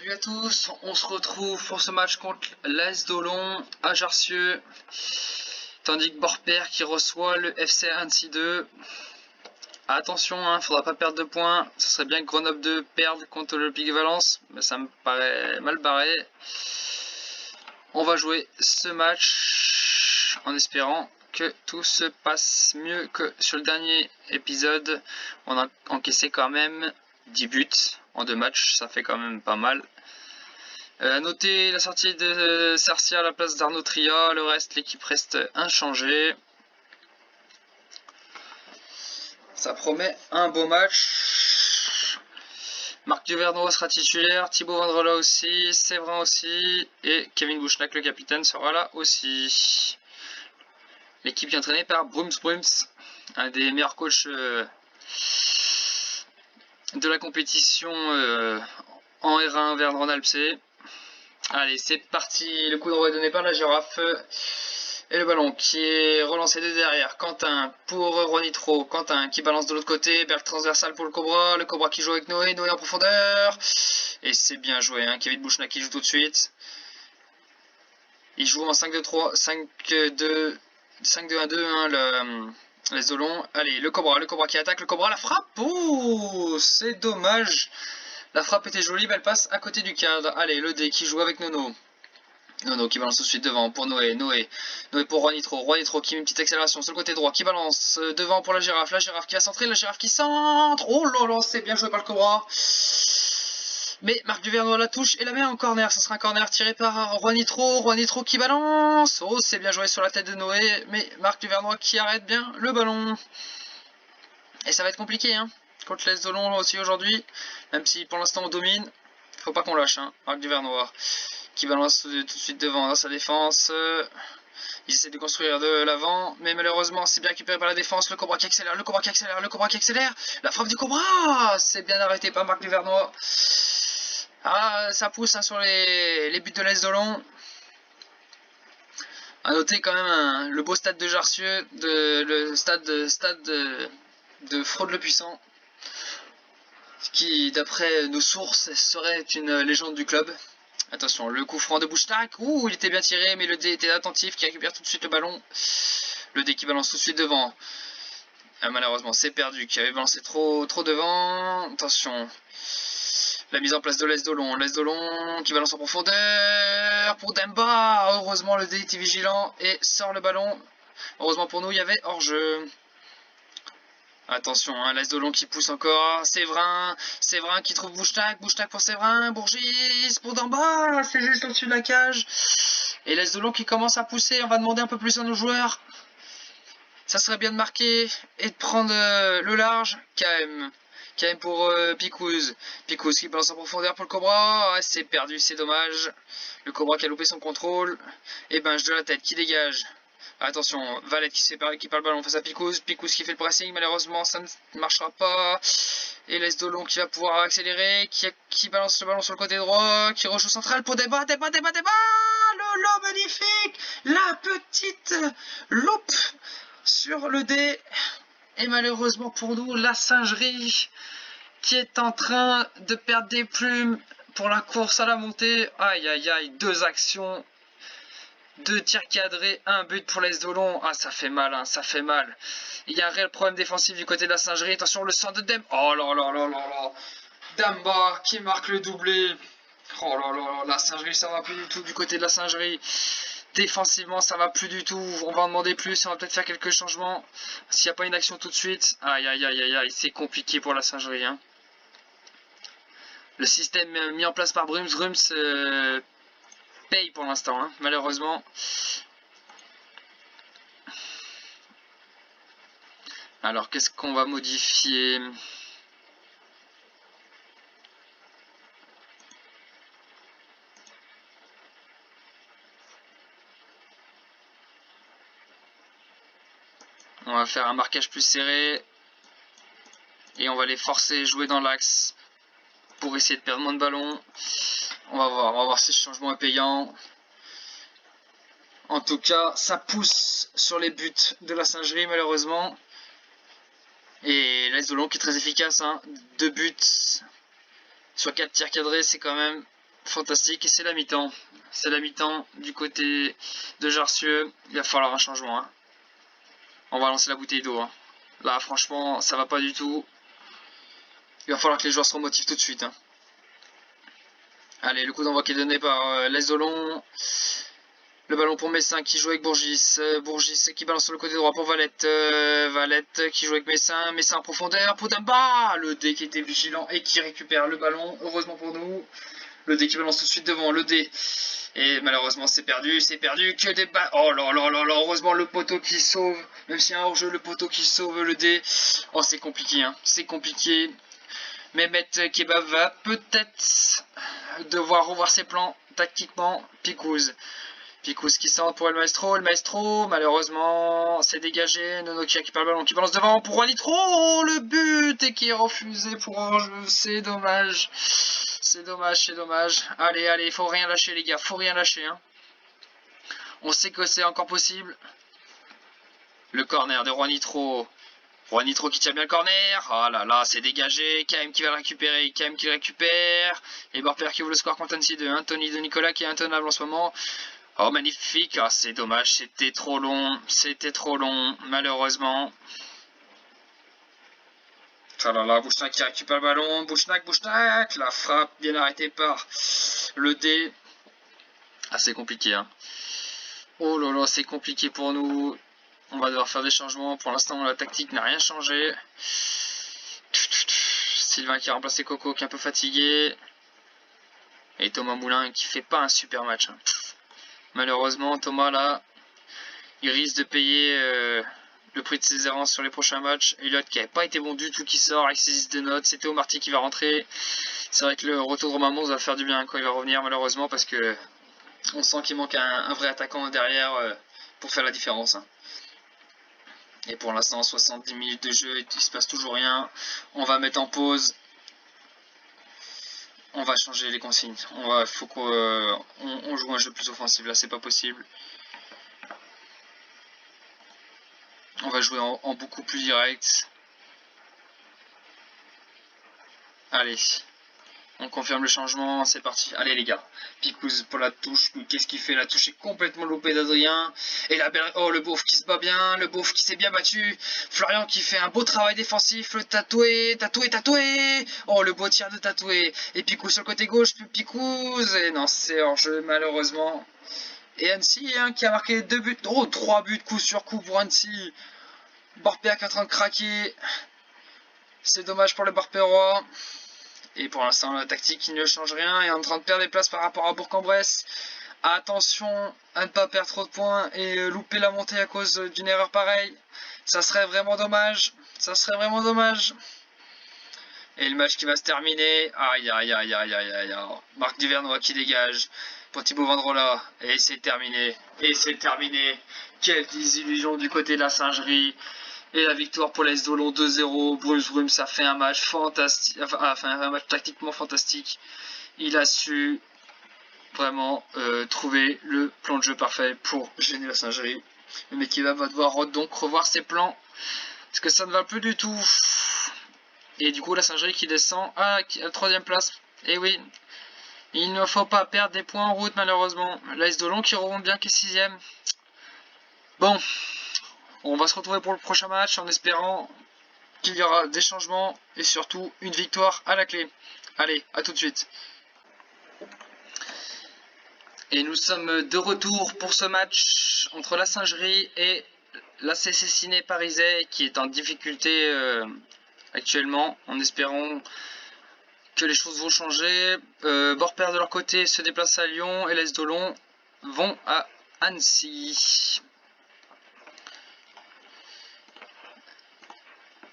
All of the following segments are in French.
Salut à tous, on se retrouve pour ce match contre l'AS Dolon à Jarcieux, tandis que Borper qui reçoit le FC Annecy 2. Attention, faudra pas perdre de points, ce serait bien que Grenoble 2 perde contre l'Olympique Valence, mais ça me paraît mal barré. On va jouer ce match en espérant que tout se passe mieux que sur le dernier épisode. On a encaissé quand même 10 buts en 2 matchs, ça fait quand même pas mal. À noter la sortie de Sarcia à la place d'Arnaud Tria, le reste, l'équipe reste inchangée. Ça promet un beau match. Marc Duvernois sera titulaire, Thibaut Vendrella aussi, Séverin aussi, et Kevin Bouchnac, le capitaine, sera là aussi. L'équipe est entraînée par Brums, un des meilleurs coachs de la compétition en R1 vers Rhône-Alpes. Allez, c'est parti, le coup d'envoi est donné par la girafe. Et le ballon qui est relancé de derrière. Quentin pour Ronitro. Quentin qui balance de l'autre côté. Berg transversal pour le Cobra qui joue avec Noé. Noé en profondeur. Et c'est bien joué, Kevin Bouchnac qui joue tout de suite. Il joue en 5-2-3, 5-2, 5-2-1-2, les Dolons. Allez, le Cobra qui attaque. Le Cobra, la frappe. Ouh, c'est dommage. La frappe était jolie, mais elle passe à côté du cadre. Allez, le D qui joue avec Nono. Nono qui balance tout de suite devant pour Noé. Noé pour Ronitro. Ronitro qui met une petite accélération sur le côté droit. Qui balance devant pour la girafe. La girafe qui va centrer. La girafe qui centre. Oh là là, c'est bien joué par le Cobra. Mais Marc Duvernois la touche et la met en corner. Ce sera un corner tiré par Ronitro. Ronitro qui balance. Oh, c'est bien joué sur la tête de Noé. Mais Marc Duvernois qui arrête bien le ballon. Et ça va être compliqué, contre l'AS Dolon aussi aujourd'hui. Même si pour l'instant on domine. Faut pas qu'on lâche, Marc Duvernois qui balance tout de suite devant dans sa défense. Il essaie de construire de l'avant, mais malheureusement c'est bien récupéré par la défense. Le Cobra qui accélère, le Cobra qui accélère. La frappe du Cobra, c'est bien arrêté par Marc Duvernois. Ah, ça pousse sur les buts de l'AS Dolon. A noter quand même le beau stade de Jarcieux, le stade de Fraude-le-Puissant, qui d'après nos sources serait une légende du club. Attention, le coup franc de Bouchnac. Ouh, il était bien tiré, mais le D était attentif, qui récupère tout de suite le ballon. Le D qui balance tout de suite devant. Malheureusement, c'est perdu, qui avait balancé trop devant. Attention. La mise en place de l'AS Dolon. L'AS Dolon qui balance en profondeur pour Demba. Heureusement, le D était vigilant et sort le ballon. Heureusement pour nous, il y avait hors-jeu. Attention, l'AS Dolon qui pousse encore. Séverin qui trouve Bouchnac pour Séverin. Bourgis pour Demba. C'est juste au-dessus de la cage. Et l'AS Dolon qui commence à pousser. On va demander un peu plus à nos joueurs. Ça serait bien de marquer et de prendre le large. KM pour Picouz. Picouz qui balance en profondeur pour le Cobra. Ah, c'est perdu, c'est dommage. Le Cobra qui a loupé son contrôle. Et Binge de la tête qui dégage. Attention, Valette qui se fait qui parle le ballon face à Picouz. Picouz qui fait le pressing, malheureusement ça ne marchera pas. Et l'AS Dolon qui va pouvoir accélérer, qui balance le ballon sur le côté droit, qui rejoue central pour Débat. Le lot magnifique. La petite loupe sur le dé. Et malheureusement pour nous, la singerie qui est en train de perdre des plumes pour la course à la montée. Aïe aïe aïe, 2 actions. 2 tirs cadrés, 1 but pour l'AS Dolon. Ah, ça fait mal, ça fait mal. Il y a un réel problème défensif du côté de la singerie. Attention, le centre de Dem. Oh là là là là là. Damba qui marque le doublé. Oh là là là, la singerie, ça va plus du tout du côté de la singerie. Défensivement, ça va plus du tout. On va en demander plus. On va peut-être faire quelques changements. S'il n'y a pas une action tout de suite. Aïe aïe aïe aïe aïe. C'est compliqué pour la singerie. Le système mis en place par Brums paye pour l'instant, malheureusement. Alors, qu'est-ce qu'on va modifier? On va faire un marquage plus serré. Et on va les forcer à jouer dans l'axe pour essayer de perdre moins de ballons. On va voir si ce changement est payant. En tout cas, ça pousse sur les buts de la singerie, malheureusement. Et l'AS Dolon qui est très efficace, 2 buts sur 4 tirs cadrés, c'est quand même fantastique. Et c'est la mi-temps. C'est la mi-temps du côté de Jarcieux. Il va falloir un changement. Hein. On va lancer la bouteille d'eau. Hein. Là, franchement, ça va pas du tout. Il va falloir que les joueurs se remotivent tout de suite. Hein. Allez, le coup d'envoi qui est donné par Les Dolons. Le ballon pour Messin qui joue avec Bourgis. Bourgis qui balance sur le côté droit pour Valette. Valette qui joue avec Messin. Messin en profondeur. Poudamba. Le D qui était vigilant et qui récupère le ballon. Heureusement pour nous. Le D qui balance tout de suite devant. Le D. Et malheureusement c'est perdu. C'est perdu. Que des balles. Oh là là là là. Heureusement le poteau qui sauve. Même s'il y a un hors-jeu, le poteau qui sauve le D. Oh c'est compliqué. Hein. C'est compliqué. Mehmet Kebab va peut-être devoir revoir ses plans tactiquement. Picouz. Picouz qui centre pour El Maestro. El Maestro, malheureusement, c'est dégagé. Nono qui récupère le ballon, qui balance devant pour Juanitro. Oh, le but et qui est refusé pour hors-jeu. C'est dommage. C'est dommage, c'est dommage. Allez, allez, faut rien lâcher, les gars. Faut rien lâcher. Hein. On sait que c'est encore possible. Le corner de Juanitro. Juanitro qui tient bien le corner. Ah là là, c'est dégagé. KM qui va le récupérer. KM qui le récupère. Et Borper qui ouvre le score contre Annecy de Anthony de Nicolas qui est intenable en ce moment. Oh, magnifique. Ah, c'est dommage. C'était trop long. C'était trop long, malheureusement. Ah là là, Bouchnac qui récupère le ballon. Bouchnac. La frappe bien arrêtée par le D. Ah, c'est compliqué. Hein. Oh là là, c'est compliqué pour nous. On va devoir faire des changements. Pour l'instant, la tactique n'a rien changé. Sylvain qui a remplacé Coco qui est un peu fatigué. Et Thomas Moulin qui fait pas un super match. Hein. Malheureusement, Thomas là, il risque de payer le prix de ses errances sur les prochains matchs. Elliot qui n'avait pas été bon du tout qui sort avec ses 10 de notes. C'est Théo Marty qui va rentrer. C'est vrai que le retour de Romain Mons va faire du bien quand il va revenir malheureusement parce que on sent qu'il manque un vrai attaquant derrière pour faire la différence. Hein. Et pour l'instant, 70 minutes de jeu, il se passe toujours rien. On va mettre en pause. On va changer les consignes. Faut qu'on joue un jeu plus offensif. Là, c'est pas possible. On va jouer en beaucoup plus direct. Allez. On confirme le changement, c'est parti. Allez les gars, Picouz pour la touche. Qu'est-ce qu'il fait? La touche est complètement loupée d'Adrien. Et la belle... Oh, le beauf qui se bat bien, le beauf qui s'est bien battu. Florian qui fait un beau travail défensif. Le tatoué. Oh, le beau tir de tatoué. Et Picouz sur le côté gauche, Picouz. Et non, c'est hors-jeu malheureusement. Et Annecy hein, qui a marqué 2 buts. Oh, 3 buts coup sur coup pour Annecy. Borpéa qui est en train de craquer. C'est dommage pour le Borpérois. Et pour l'instant, la tactique, il ne change rien. Il est en train de perdre des places par rapport à Bourg-en-Bresse. Attention à ne pas perdre trop de points et louper la montée à cause d'une erreur pareille. Ça serait vraiment dommage. Ça serait vraiment dommage. Et le match qui va se terminer. Aïe, aïe, aïe, aïe, aïe, aïe. Marc Duvernois qui dégage pour Thibaut Vendrola. Et c'est terminé. Et c'est terminé. Quelle désillusion du côté de la Singerie. Et la victoire pour l'AS Dolon 2-0. Bruce ça fait un match fantastique, enfin un match tactiquement fantastique. Il a su vraiment trouver le plan de jeu parfait pour gêner la Singerie. Le mec qui va devoir donc revoir ses plans parce que ça ne va plus du tout. Et du coup la Singerie qui descend à la 3ème place. Et oui, il ne faut pas perdre des points en route malheureusement. L'AS Dolon qui remonte bien qui est 6ème. Bon. On va se retrouver pour le prochain match en espérant qu'il y aura des changements et surtout une victoire à la clé. Allez, à tout de suite. Et nous sommes de retour pour ce match entre la Singerie et la CC Ciné Parisais qui est en difficulté actuellement en espérant que les choses vont changer. Borpère de leur côté se déplace à Lyon et les Dolon vont à Annecy.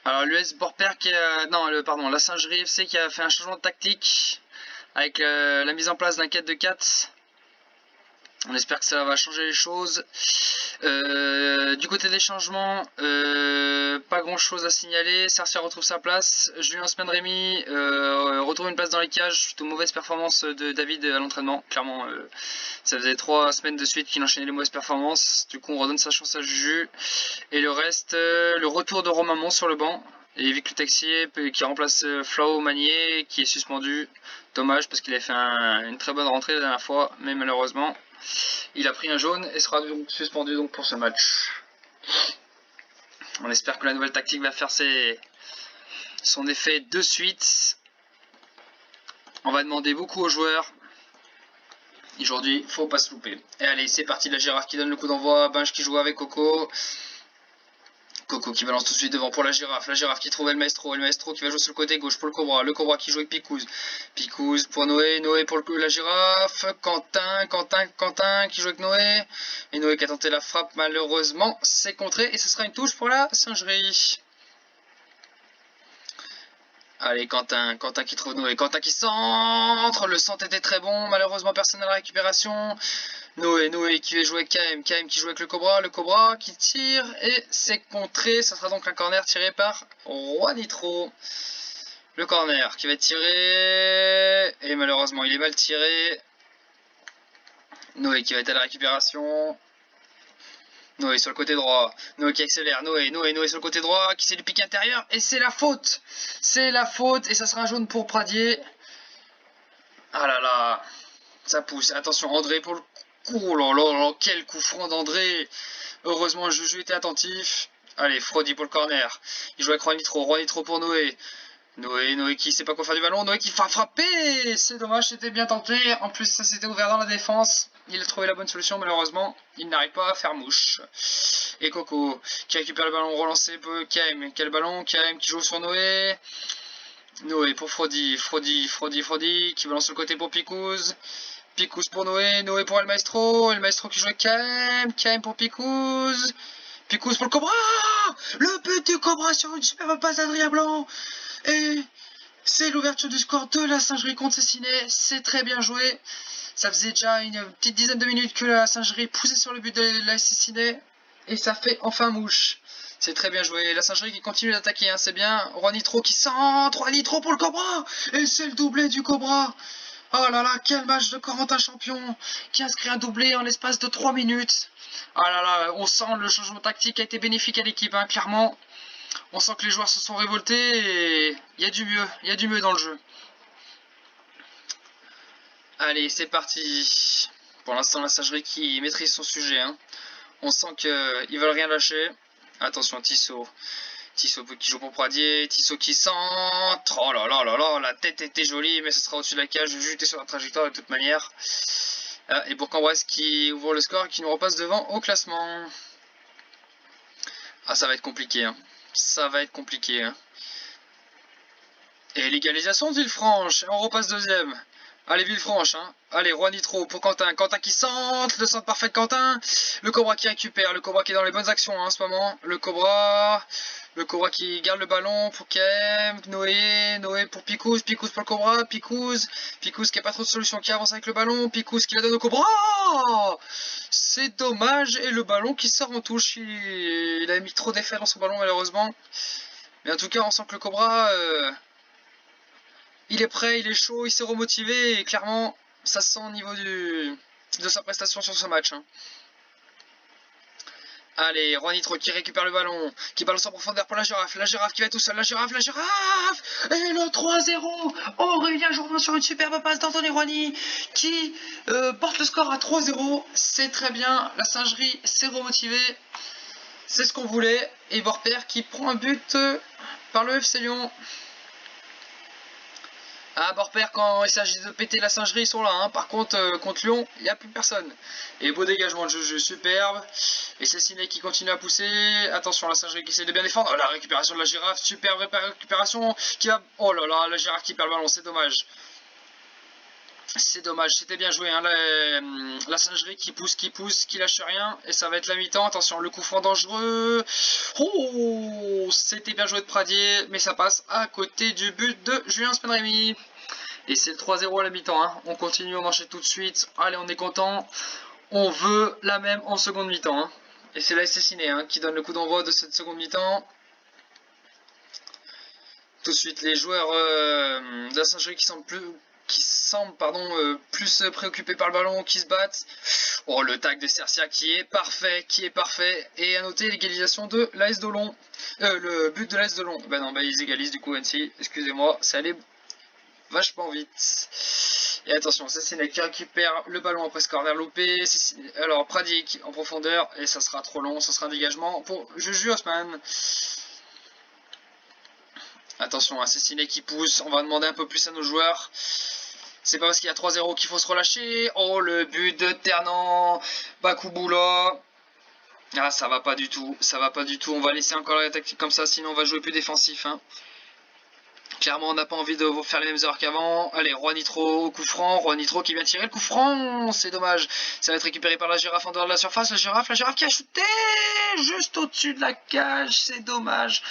Alors l'US Borpère qui a... la Singerie FC qui a fait un changement de tactique avec la mise en place d'un 4 de 4. On espère que ça va changer les choses. Du côté des changements, pas grand chose à signaler. Sarcia retrouve sa place. Julien Spenremy retrouve une place dans les cages suite aux mauvaises performances de David à l'entraînement. Clairement, ça faisait 3 semaines de suite qu'il enchaînait les mauvaises performances. Du coup, on redonne sa chance à Juju. Et le reste, le retour de Romain Mons sur le banc. Et Vic le Texier qui remplace Flau Magnier qui est suspendu. Dommage parce qu'il avait fait une très bonne rentrée la dernière fois, mais malheureusement il a pris un jaune et sera donc suspendu donc pour ce match. On espère que la nouvelle tactique va faire son effet de suite. On va demander beaucoup aux joueurs. Aujourd'hui, faut pas se louper. Et allez, c'est parti, la girafe qui donne le coup d'envoi. Binge qui joue avec Coco. Coco qui balance tout de suite devant pour la girafe qui trouve El Maestro qui va jouer sur le côté gauche pour le Cobra qui joue avec Picouz. Picouz pour Noé pour la girafe, Quentin qui joue avec Noé. Et Noé qui a tenté la frappe, malheureusement, c'est contré et ce sera une touche pour la singerie. Allez, Quentin qui trouve Noé, Quentin qui centre, le centre était très bon, malheureusement personne à la récupération. Noé qui va jouer avec KM qui joue avec le Cobra qui tire et c'est contré, ça sera donc un corner tiré par Juanitro. Le corner qui va tirer et malheureusement il est mal tiré. Noé qui va être à la récupération. Noé sur le côté droit, Noé qui accélère, Noé sur le côté droit, qui s'est du pic intérieur, et c'est la faute. C'est la faute, et ça sera un jaune pour Pradier. Ah là là, ça pousse, attention André pour le coup, oh là là, quel coup franc d'André. Heureusement Juju était attentif. Allez, Frodi pour le corner, il joue avec Juanitro pour Noé. Noé qui sait pas quoi faire du ballon, Noé qui va frapper. C'est dommage, c'était bien tenté, en plus ça s'était ouvert dans la défense. Il a trouvé la bonne solution, malheureusement, il n'arrive pas à faire mouche. Et Coco qui récupère le ballon relancé pour KM. Quel ballon, KM qui joue sur Noé. Noé pour Frodi qui balance le côté pour Picouz. Picouz pour Noé pour El Maestro qui joue avec KM pour Picouz. Picouz pour le Cobra. Le but du Cobra sur une superbe passe d'Adrien Blanc. Et c'est l'ouverture du score de la singerie contre Cessiné. C'est très bien joué. Ça faisait déjà une petite dizaine de minutes que la singerie poussait sur le but de la Cessiné. Et ça fait enfin mouche. C'est très bien joué. La singerie qui continue d'attaquer, hein, c'est bien. Juanitro qui centre. Juanitro pour le Cobra. Et c'est le doublé du Cobra. Oh là là, quel match de Corentin Champion qui inscrit un doublé en l'espace de 3 minutes. Ah là là, on sent le changement tactique a été bénéfique à l'équipe, hein, clairement. On sent que les joueurs se sont révoltés et il y a du mieux dans le jeu. Allez, c'est parti. Pour l'instant, la singerie qui maîtrise son sujet, hein. On sent qu'ils veulent rien lâcher. Attention, Tissot qui joue pour Pradier, Tissot qui centre. Oh là là là là, la tête était jolie, mais ce sera au-dessus de la cage. Juju était sur la trajectoire de toute manière. Et Bourg-en-Bresse qui ouvre le score et qui nous repasse devant au classement. Ah, ça va être compliqué, hein. Ça va être compliqué, hein. Et l'égalisation de Villefranche, on repasse deuxième. Allez, Villefranche, hein. Allez, Juanitro pour Quentin qui centre, le centre parfait de Quentin. Le Cobra qui récupère, le Cobra qui est dans les bonnes actions, hein, en ce moment. Le Cobra qui garde le ballon pour KM, Noé pour Picouz pour le Cobra, Picouz qui a pas trop de solution, qui avance avec le ballon, Picouz qui la donne au Cobra. C'est dommage, et le ballon qui sort en touche, il a mis trop d'effet dans son ballon malheureusement. Mais en tout cas, on sent que le Cobra... il est prêt, il est chaud, il s'est remotivé et clairement ça se sent au niveau de sa prestation sur ce match, hein. Allez, Juanitro qui récupère le ballon, qui balance en profondeur pour la girafe qui va tout seul, la girafe, et le 3-0, Aurélien Jourdan sur une superbe passe d'Anthony Roigny qui porte le score à 3-0, c'est très bien, la singerie s'est remotivée, c'est ce qu'on voulait, et Borper qui prend un but par le FC Lyon. Ah, Borper, quand il s'agit de péter la singerie, ils sont là, hein. Par contre, contre Lyon, il n'y a plus personne. Et beau dégagement de jeu superbe. Et c'est Ciné qui continue à pousser. Attention, la singerie qui essaie de bien défendre. Oh, la récupération de la girafe, superbe récupération. Qui va... Oh là là, la girafe qui perd le ballon, c'est dommage. C'est dommage, c'était bien joué, hein, la singerie qui pousse, qui lâche rien, et ça va être la mi-temps. Attention, le coup franc dangereux. Oh, c'était bien joué de Pradier, mais ça passe à côté du but de Julien Spenremy. Et c'est le 3-0 à la mi-temps, hein. On continue, on enchaîne tout de suite. Allez, on est content. On veut la même en seconde mi-temps, hein. Et c'est la Ciné, hein, qui donne le coup d'envoi de cette seconde mi-temps. Tout de suite, les joueurs de la singerie qui semblent semblent plus préoccupés par le ballon, qui se battent. Oh, le tag de Cercia qui est parfait, Et à noter l'égalisation de l'AS Dolon. Le but de l'AS Dolon. Bah non, bah ils égalisent du coup Annecy. Excusez-moi, ça allait vachement vite. Et attention, c'est Sénèque qui récupère le ballon après ce corner loupé. Alors Pradik en profondeur, et ça sera trop long, ça sera un dégagement pour Juju Osman. Attention, c'est Sénèque qui pousse, on va demander un peu plus à nos joueurs. C'est pas parce qu'il y a 3-0 qu'il faut se relâcher. Oh, le but de Ternant, Bakouboula. Ah, ça va pas du tout, on va laisser encore la tactique comme ça, sinon on va jouer plus défensif. Hein. Clairement, on n'a pas envie de faire les mêmes erreurs qu'avant. Allez, Roi Nitro, coup franc. Roi Nitro qui vient tirer le coup franc. C'est dommage. Ça va être récupéré par la girafe en dehors de la surface. La girafe qui a shooté juste au-dessus de la cage. C'est dommage.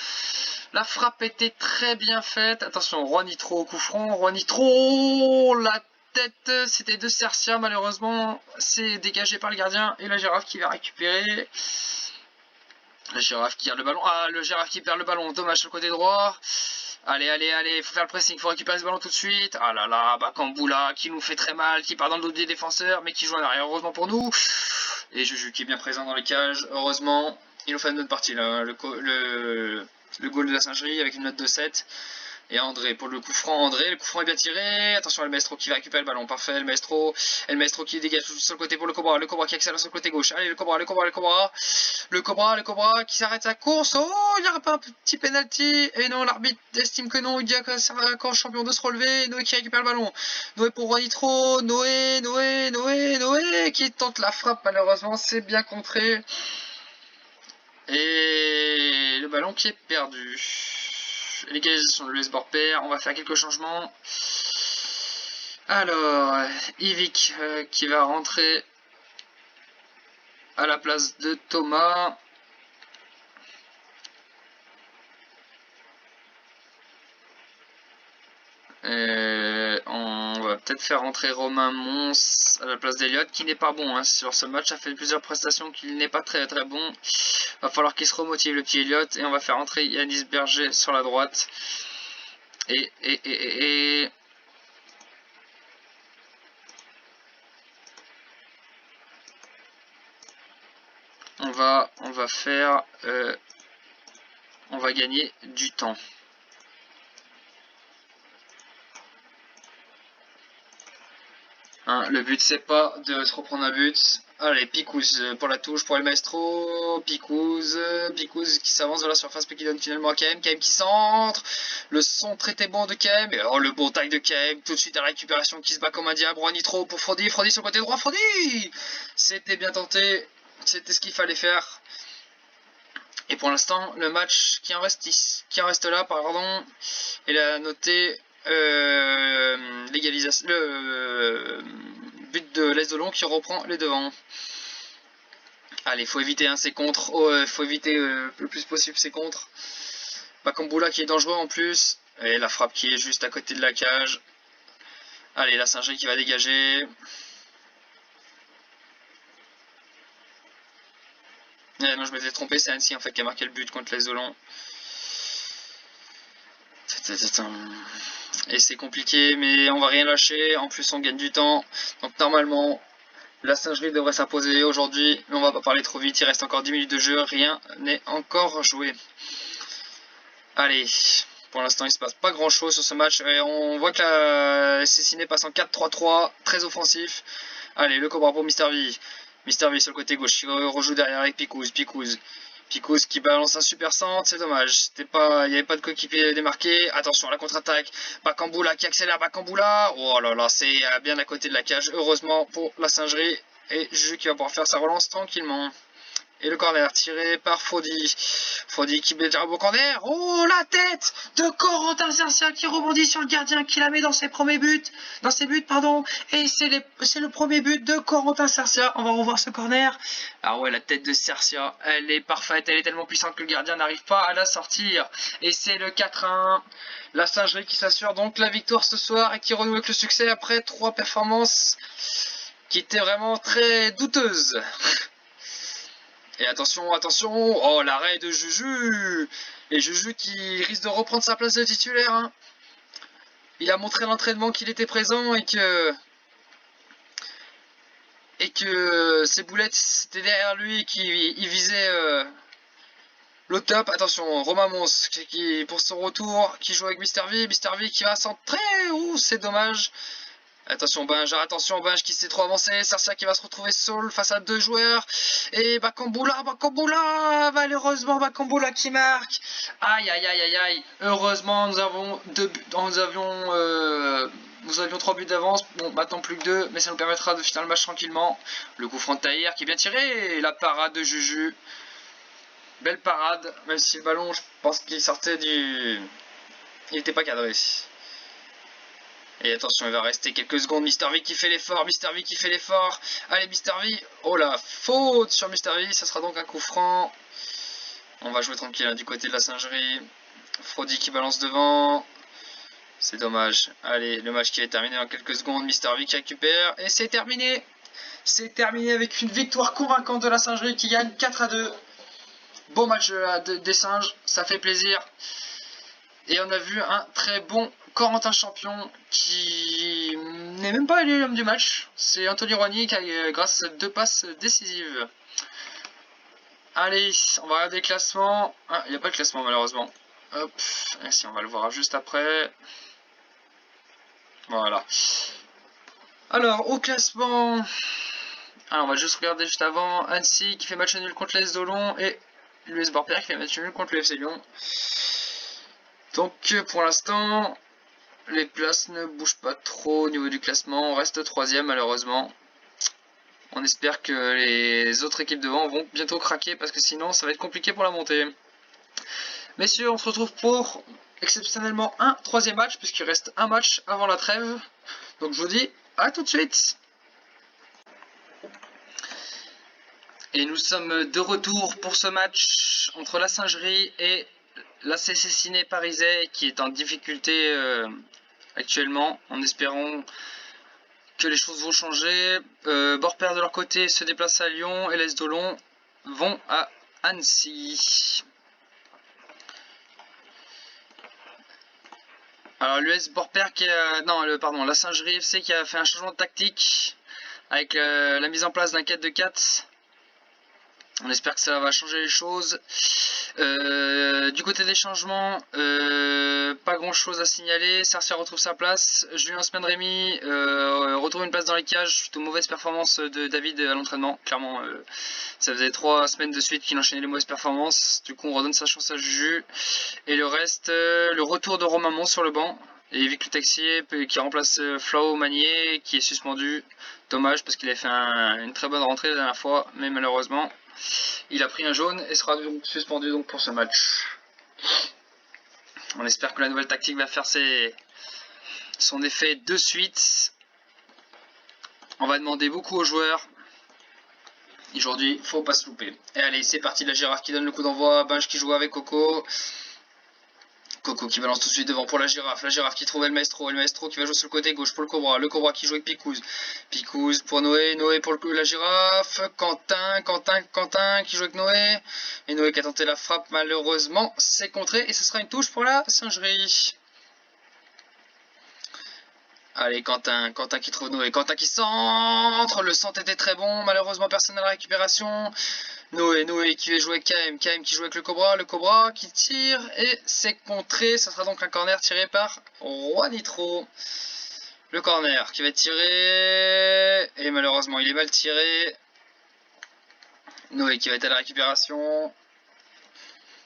La frappe était très bien faite. Attention, Roi Nitro, coup franc. Roi Nitro, la tête, c'était de Cercia. Malheureusement, c'est dégagé par le gardien. Et la girafe qui va récupérer. La girafe qui perd le ballon. Ah, le girafe qui perd le ballon. Dommage sur le côté droit. Allez, il faut faire le pressing, il faut récupérer ce ballon tout de suite. Ah là là, Bakamboula qui nous fait très mal, qui part dans le dos des défenseurs, mais qui joue en arrière, heureusement pour nous. Et Juju qui est bien présent dans les cages, heureusement. Il nous fait une bonne partie là, le goal de la singerie avec une note de 7. Et André pour le coup franc, le coup franc est bien tiré. Attention, El Maestro qui va récupérer le ballon, parfait. El Maestro qui dégage sur le côté pour le Cobra qui accélère sur le côté gauche. Allez, le Cobra qui s'arrête sa course. Oh, il n'y aura pas un petit penalty. Et non, l'arbitre estime que non. Il dit encore champion de se relever. Noé qui récupère le ballon. Noé pour Roi Nitro. Noé qui tente la frappe. Malheureusement, c'est bien contré. Et le ballon qui est perdu. L'égalisation de l'US Borper, on va faire quelques changements. Alors, Yvick qui va rentrer à la place de Thomas. On va peut-être faire rentrer Romain Mons à la place d'Eliott, qui n'est pas bon hein. Sur ce match, ça fait plusieurs prestations qu'il n'est pas très très bon. Va falloir qu'il se remotive le petit Eliott, et on va faire rentrer Yanis Berger sur la droite. Et on va gagner du temps. Hein, le but c'est pas de se reprendre un but. Allez, Picouz pour la touche pour El Maestro. Picouz qui s'avance vers la surface mais qui donne finalement à KM. KM qui centre. Le son très bon de KM. Et alors le bon taille de KM. Tout de suite à la récupération qui se bat comme un diable. Roi Nitro pour Frodi. Frodi sur le côté droit. Frodi. C'était bien tenté. C'était ce qu'il fallait faire. Et pour l'instant, le match qui en reste là, pardon, il a noté l'égalisation, le but de l'Est Dolon qui reprend les devants. Allez, faut éviter ces contres, faut éviter le plus possible ces contres. Bakamboula qui est dangereux en plus, et la frappe qui est juste à côté de la cage. Allez, la singerie qui va dégager. Non, je m'étais trompé, c'est Annecy en fait qui a marqué le but contre l'Est Dolon. Et c'est compliqué, mais on va rien lâcher. En plus, on gagne du temps. Donc normalement, la singerie devrait s'imposer aujourd'hui. Mais on va pas parler trop vite. Il reste encore 10 minutes de jeu. Rien n'est encore joué. Allez. Pour l'instant, il se passe pas grand chose sur ce match. Et on voit que la Cessiné passe en 4-3-3. Très offensif. Allez, le Cobra pour Mister V. Mister V sur le côté gauche. Il rejoue derrière avec Picouz. Picouz qui balance un super centre, c'est dommage. Il n'y avait pas de coéquipier démarqué. Attention, la contre-attaque. Bakamboula qui accélère. Bakamboula. Oh là là, c'est bien à côté de la cage. Heureusement pour la singerie. Et Juju qui va pouvoir faire sa relance tranquillement. Et le corner tiré par Frodi. Frodi qui met un beau corner. Oh, la tête de Corentin Cercia qui rebondit sur le gardien, qui la met dans ses premiers buts. Et c'est le premier but de Corentin Cercia. On va revoir ce corner. Ah ouais, la tête de Cercia, elle est parfaite. Elle est tellement puissante que le gardien n'arrive pas à la sortir. Et c'est le 4-1. La singerie qui s'assure donc la victoire ce soir et qui renoue avec le succès après 3 performances qui étaient vraiment très douteuses. Et attention, oh l'arrêt de Juju. Et Juju qui risque de reprendre sa place de titulaire. Hein. il a montré à l'entraînement qu'il était présent et que ses boulettes c'était derrière lui et qu'il visait le top. Attention, Romain Mons qui pour son retour qui joue avec Mister V qui va centrer. Ouh, c'est dommage. Attention Binge qui s'est trop avancé, Sarcia qui va se retrouver seul face à 2 joueurs, et Bakamboula, malheureusement Bakamboula qui marque, aïe, heureusement nous avions 3 buts d'avance, bon maintenant plus que 2, mais ça nous permettra de finir le match tranquillement. Le coup franc de Tahir qui est bien tiré, et la parade de Juju, belle parade, même si le ballon je pense qu'il sortait il n'était pas cadré. Et attention, il va rester quelques secondes. Mister V qui fait l'effort. Allez, Mister V. Oh la faute sur Mister V. Ça sera donc un coup franc. On va jouer tranquille hein, du côté de la singerie. Frody qui balance devant. C'est dommage. Allez, le match qui est terminé en quelques secondes. Mister V qui récupère. Et c'est terminé. C'est terminé avec une victoire convaincante de la singerie qui gagne 4-2. Beau match des singes. Ça fait plaisir. Et on a vu un très bon Corentin Champion qui n'est même pas élu l'homme du match. C'est Anthony Roigny qui a grâce à 2 passes décisives. Allez, on va regarder le classement. Ah, il n'y a pas de classement malheureusement. Hop, et si on va le voir juste après. Voilà. Alors, au classement... Alors, on va juste regarder juste avant. Annecy qui fait match nul contre l'AS Dolon et l'US Borpère qui fait match nul contre le FC Lyon. Donc, pour l'instant... Les places ne bougent pas trop au niveau du classement, on reste 3ème malheureusement. On espère que les autres équipes devant vont bientôt craquer parce que sinon ça va être compliqué pour la montée. Messieurs, on se retrouve pour exceptionnellement un 3ème match puisqu'il reste un match avant la trêve. Donc je vous dis à tout de suite. Et nous sommes de retour pour ce match entre la singerie et la CC Ciné Parisais qui est en difficulté actuellement, en espérant que les choses vont changer. Borpère de leur côté se déplace à Lyon et l'AS Dolon vont à Annecy. Alors l'US Borpère qui a... la Singerie FC qui a fait un changement de tactique avec la mise en place d'un 4-2-4. On espère que ça va changer les choses. Du côté des changements, pas grand chose à signaler. Sarcia retrouve sa place. Julien Semaine-Rémy retrouve une place dans les cages suite aux mauvaises performances de David à l'entraînement. Clairement, ça faisait 3 semaines de suite qu'il enchaînait les mauvaises performances. Du coup, on redonne sa chance à Juju. Et le reste, le retour de Romain Mons sur le banc. Et Vic Le Taxier qui remplace Flau Magnier qui est suspendu. Dommage parce qu'il avait fait une très bonne rentrée la dernière fois, mais malheureusement il a pris un jaune et sera donc suspendu donc pour ce match. On espère que la nouvelle tactique va faire son effet de suite. On va demander beaucoup aux joueurs. Aujourd'hui, faut pas se louper. Et allez, c'est parti, la girafe qui donne le coup d'envoi. Binge qui joue avec Coco. Coco qui balance tout de suite devant pour la girafe qui trouve El Maestro qui va jouer sur le côté gauche pour le Cobra qui joue avec Picouz pour Noé pour la girafe, Quentin qui joue avec Noé, et Noé qui a tenté la frappe, malheureusement c'est contré et ce sera une touche pour la singerie. Allez, Quentin qui trouve Noé, Quentin qui centre, le centre était très bon, malheureusement personne n'a la récupération. Noé qui va jouer avec KM qui joue avec le Cobra qui tire et c'est contré, ça sera donc un corner tiré par Juanitro. Le corner qui va être tiré et malheureusement il est mal tiré. Noé qui va être à la récupération.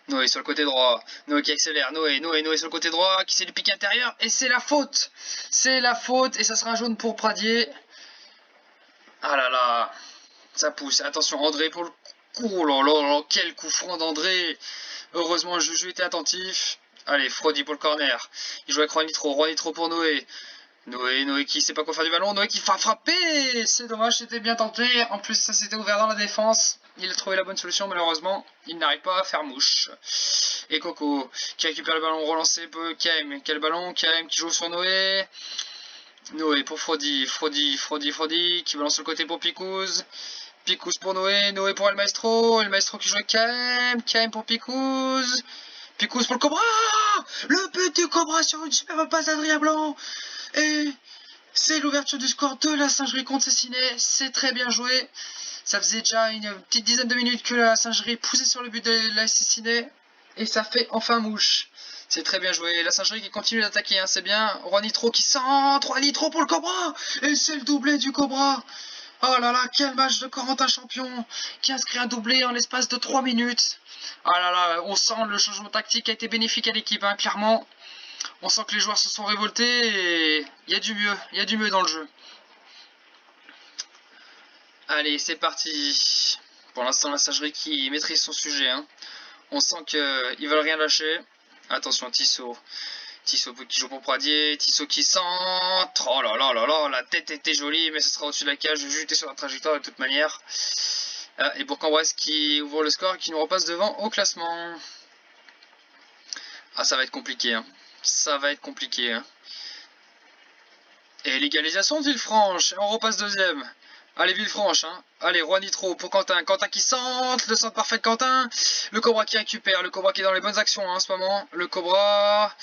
Noé sur le côté droit, Noé qui accélère, Noé sur le côté droit, qui s'est du pic intérieur, et c'est la faute. C'est la faute, et ça sera un jaune pour Pradier. Ah là là, ça pousse, attention André pour le coup, oh là là, quel coup franc d'André. Heureusement Juju était attentif. Allez, Frody pour le corner, il joue avec Juanitro pour Noé. Noé qui sait pas quoi faire du ballon, Noé qui va frapper. C'est dommage, c'était bien tenté, en plus ça s'était ouvert dans la défense. Il a trouvé la bonne solution, malheureusement, il n'arrive pas à faire mouche. Et Coco qui récupère le ballon relancé pour KM. Quel ballon, KM qui joue sur Noé. Noé pour Frody qui balance sur le côté pour Picouz. Picouz pour Noé pour El Maestro qui joue avec KM pour Picouz. Picouz pour le Cobra. Le but du Cobra sur une superbe passe d'Adrien Blanc. Et c'est l'ouverture du score de la Singerie contre Cessiné. C'est très bien joué. Ça faisait déjà une petite dizaine de minutes que la Singerie poussait sur le but de la Cessiné. Et ça fait enfin mouche. C'est très bien joué. La Singerie qui continue d'attaquer, hein, c'est bien. Roi Nitro qui centre. Roi Nitro pour le Cobra. Et c'est le doublé du Cobra. Oh là là, quel match de Corentin Champion qui inscrit un doublé en l'espace de 3 minutes. Ah là là, on sent le changement tactique a été bénéfique à l'équipe, hein, clairement. On sent que les joueurs se sont révoltés et il y a du mieux dans le jeu. Allez, c'est parti. Pour l'instant, la Singerie qui maîtrise son sujet, hein. On sent qu'ils veulent rien lâcher. Attention, Tissot. Tissot qui joue pour Pradier, Tissot qui centre. Oh là là là là, la tête était jolie, mais ce sera au-dessus de la cage. Juste était sur la trajectoire de toute manière. Et Bourg-en-Bresse qui ouvre le score et qui nous repasse devant au classement. Ah, ça va être compliqué, hein. Ça va être compliqué, hein. Et l'égalisation de Villefranche. On repasse deuxième. Allez, Villefranche, hein. Allez, Roi Nitro pour Quentin. Quentin qui centre. Le centre parfait de Quentin. Le Cobra qui récupère. Le Cobra qui est dans les bonnes actions, hein, en ce moment. Le Cobra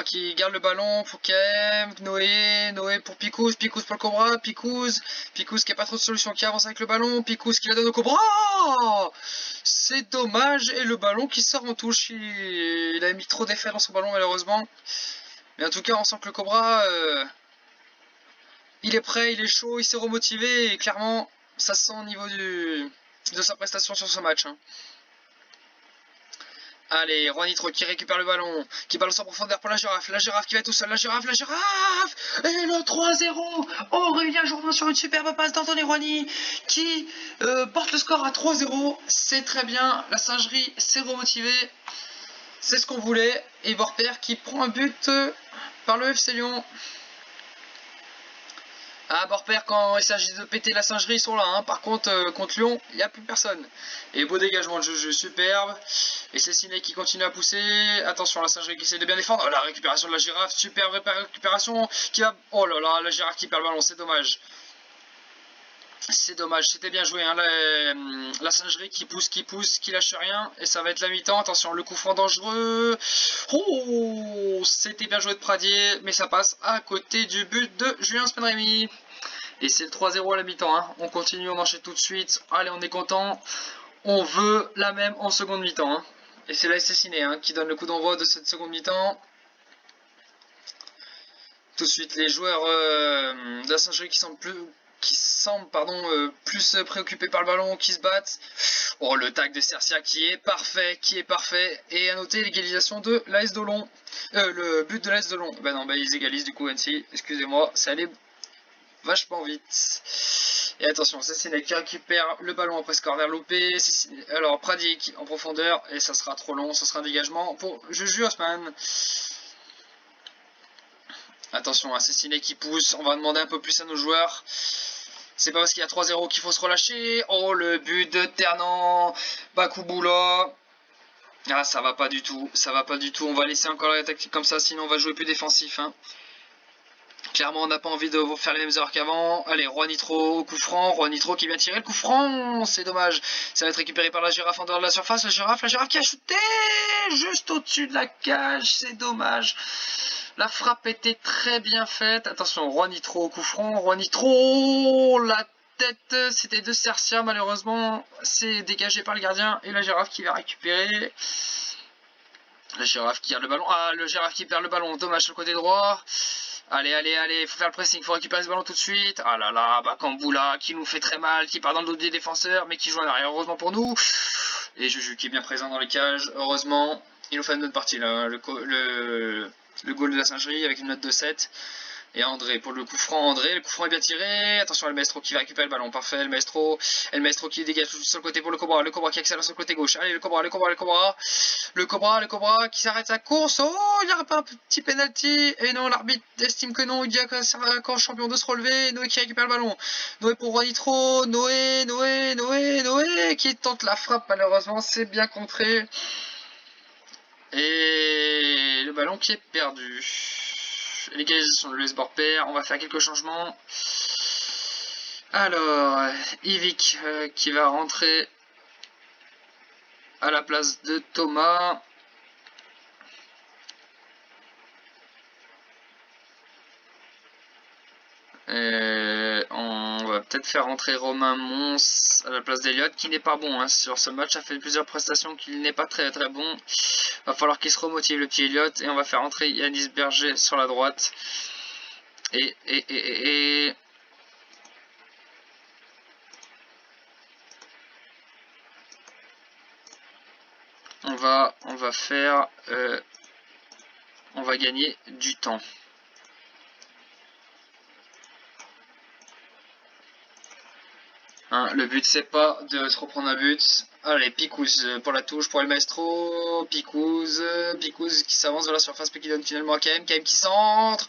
qui garde le ballon pour Kem. Noé pour Picouz. Picouz pour le Cobra. Picouz qui a pas trop de solution. Qui avance avec le ballon. Picouz qui la donne au Cobra. C'est dommage. Et le ballon qui sort en touche. Il a mis trop d'effet dans son ballon, malheureusement. Mais en tout cas, on sent que le Cobra... il est prêt, il est chaud, il s'est remotivé et clairement ça se sent au niveau de sa prestation sur ce match, hein. Allez, Roi Nitro qui récupère le ballon, qui balance en profondeur pour la Girafe qui va tout seul, la Girafe, et le 3-0, Aurélien Jourdain sur une superbe passe d'Anthony Roigny qui porte le score à 3-0, c'est très bien, la Singerie s'est remotivée, c'est ce qu'on voulait, et Borpère qui prend un but par le FC Lyon. Ah, Borpère, quand il s'agit de péter la Singerie, ils sont là, hein. Par contre, contre Lyon, il n'y a plus personne. Et beau dégagement de jeu superbe. Et c'est Ciné qui continue à pousser. Attention, la Singerie qui essaie de bien défendre. La récupération de la Girafe, superbe récupération. Qui va... Oh là là, la Girafe qui perd le ballon, c'est dommage. C'est dommage, c'était bien joué, hein, la Singerie qui pousse, qui lâche rien, et ça va être la mi-temps. Attention, le coup franc dangereux. Oh, c'était bien joué de Pradier, mais ça passe à côté du but de Julien Spenremy. Et c'est le 3-0 à la mi-temps, hein. On continue, on enchaîne tout de suite. Allez, on est content. On veut la même en seconde mi-temps, hein. Et c'est la SC Ciné, hein, qui donne le coup d'envoi de cette seconde mi-temps. Tout de suite, les joueurs de la Singerie qui semblent plus préoccupés par le ballon, qui se battent. Oh, le tag de Cercia qui est parfait. Et à noter l'égalisation de l'AS Dolon. Le but de l'AS Dolon. Bah non, ils égalisent du coup, NC. Excusez-moi, ça allait vachement vite. Et attention, c'est Ciné qui récupère le ballon après ce corner loupé. Alors, Pradic en profondeur. Et ça sera trop long, ça sera un dégagement pour Juju Osman. Attention, c'est Ciné qui pousse. On va demander un peu plus à nos joueurs. C'est pas parce qu'il y a 3-0 qu'il faut se relâcher. Oh, le but de Ternant. Bakouboula. Ah, ça va pas du tout. On va laisser encore la tactique comme ça, sinon on va jouer plus défensif, hein. Clairement, on n'a pas envie de faire les mêmes erreurs qu'avant. Allez, Roi Nitro au coup franc. Roi Nitro qui vient tirer le coup franc. C'est dommage. Ça va être récupéré par la Girafe en dehors de la surface. La Girafe qui a shooté juste au-dessus de la cage. C'est dommage. La frappe était très bien faite. Attention, Roi Nitro au coup franc. Roi Nitro, la tête, c'était de Cercia. Malheureusement, c'est dégagé par le gardien. Et la Girafe qui va récupérer. La Girafe qui garde le ballon. Ah, le Girafe qui perd le ballon. Dommage sur le côté droit. Allez, il faut faire le pressing, il faut récupérer ce ballon tout de suite. Ah là là, Bakamboula qui nous fait très mal, qui part dans le dos des défenseurs, mais qui joue en arrière, heureusement pour nous. Et Juju qui est bien présent dans les cages, heureusement. Il nous fait une autre partie là, le goal de la Singerie avec une note de 7. Et André pour le coup franc, le coup franc est bien tiré. Attention, El Maestro qui va récupérer le ballon, parfait, El Maestro qui dégage sur le côté pour le Cobra qui accélère sur le côté gauche. Allez, le Cobra qui s'arrête sa course. Oh, il n'y aurait pas un petit penalty. Et non, l'arbitre estime que non, il dit à quand champion de se relever. Noé qui récupère le ballon. Noé pour Roi Nitro. Noé qui tente la frappe, malheureusement, c'est bien contré. Et le ballon qui est perdu. L'égalisation de l'US Borpère, on va faire quelques changements. Alors, Yvick qui va rentrer à la place de Thomas. On va peut-être faire rentrer Romain Mons à la place d'Eliott, qui n'est pas bon hein. Sur ce match, ça fait plusieurs prestations qu'il n'est pas très bon. Va falloir qu'il se remotive le petit Eliott, et on va faire rentrer Yanis Berger sur la droite. Et on va gagner du temps. Hein, le but c'est pas de se reprendre un but. Allez, Picouz pour la touche pour El Maestro. Picouz qui s'avance de la surface mais qui donne finalement à KM. KM qui centre.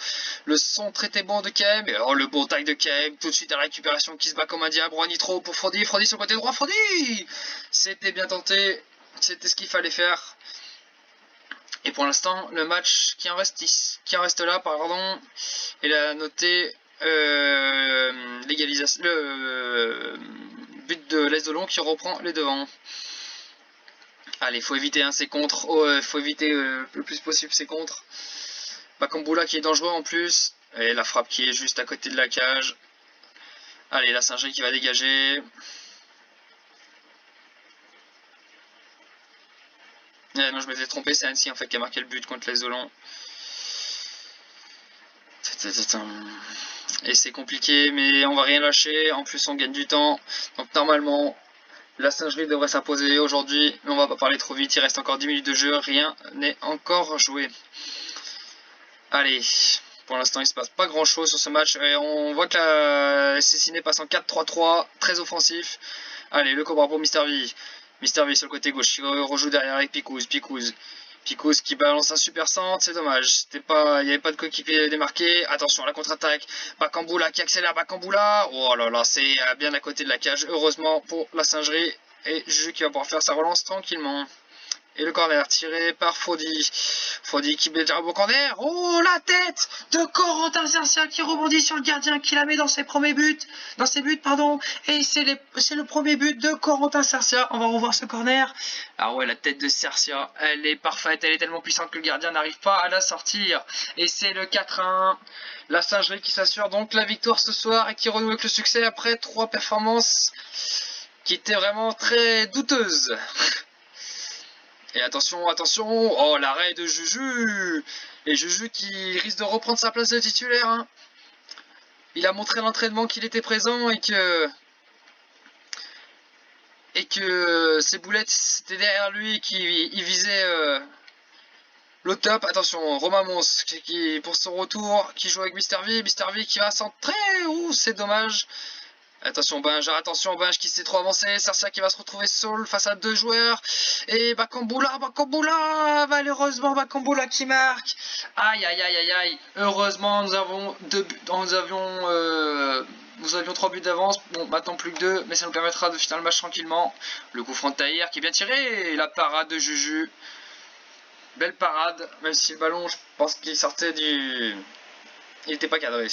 Le son très bon de KM. Et oh, le bon taille de KM. Tout de suite à la récupération qui se bat comme un diable. Nitro pour Frodi. Frodi sur le côté droit. Frodi! C'était bien tenté. C'était ce qu'il fallait faire. Et pour l'instant, le match qui en reste là, pardon, il a noté l'égalisation, le but de l'Est de Lyon qui reprend les devants. Allez, faut éviter ces contres, faut éviter le plus possible ces contres. Bakamboula qui est dangereux en plus, et la frappe qui est juste à côté de la cage. Allez, la Saint-Gilles qui va dégager. Non, je m'étais trompé, c'est Annecy en fait qui a marqué le but contre les Zolons. Et c'est compliqué, mais on va rien lâcher. En plus, on gagne du temps. Donc normalement, la Singerie devrait s'imposer aujourd'hui. Mais on va pas parler trop vite. Il reste encore 10 minutes de jeu. Rien n'est encore joué. Allez, pour l'instant, il se passe pas grand chose sur ce match. Et on voit que la Cessiné passe en 4-3-3, très offensif. Allez, le Cobra pour Mister V. Mister V sur le côté gauche, il rejoue derrière avec Picouz. Picouz qui balance un super centre, c'est dommage. Il n'y avait pas de coéquipier démarqué. Attention, la contre-attaque. Bakamboula qui accélère, Bakamboula. Oh là là, c'est bien à côté de la cage. Heureusement pour la Singerie. Et Juju qui va pouvoir faire sa relance tranquillement. Et le corner tiré par Frodi. Frodi qui met un beau corner. Oh, la tête de Corentin Cercia qui rebondit sur le gardien, qui la met dans ses buts. Et c'est le premier but de Corentin Cercia. On va revoir ce corner. Ah ouais, la tête de Cercia, elle est parfaite. Elle est tellement puissante que le gardien n'arrive pas à la sortir. Et c'est le 4-1. La Singerie qui s'assure donc la victoire ce soir et qui renoue avec le succès après 3 performances qui étaient vraiment très douteuses. Et attention, oh l'arrêt de Juju. Et Juju qui risque de reprendre sa place de titulaire. Hein. Il a montré à l'entraînement qu'il était présent et que ses boulettes c'était derrière lui, qu'il visait le top. Attention, Romain Mons qui pour son retour, qui joue avec Mister V qui va centrer. Ouh, c'est dommage. Attention Binge qui s'est trop avancé. Cercia qui va se retrouver seul face à 2 joueurs. Et Bakamboula, malheureusement Bakamboula qui marque. Aïe. Heureusement nous avions 3 buts d'avance. Bon, maintenant plus que 2, mais ça nous permettra de finir le match tranquillement. Le coup franc de Tahir qui est bien tiré. Et la parade de Juju. Belle parade, même si le ballon, je pense qu'il sortait du... Il n'était pas cadré.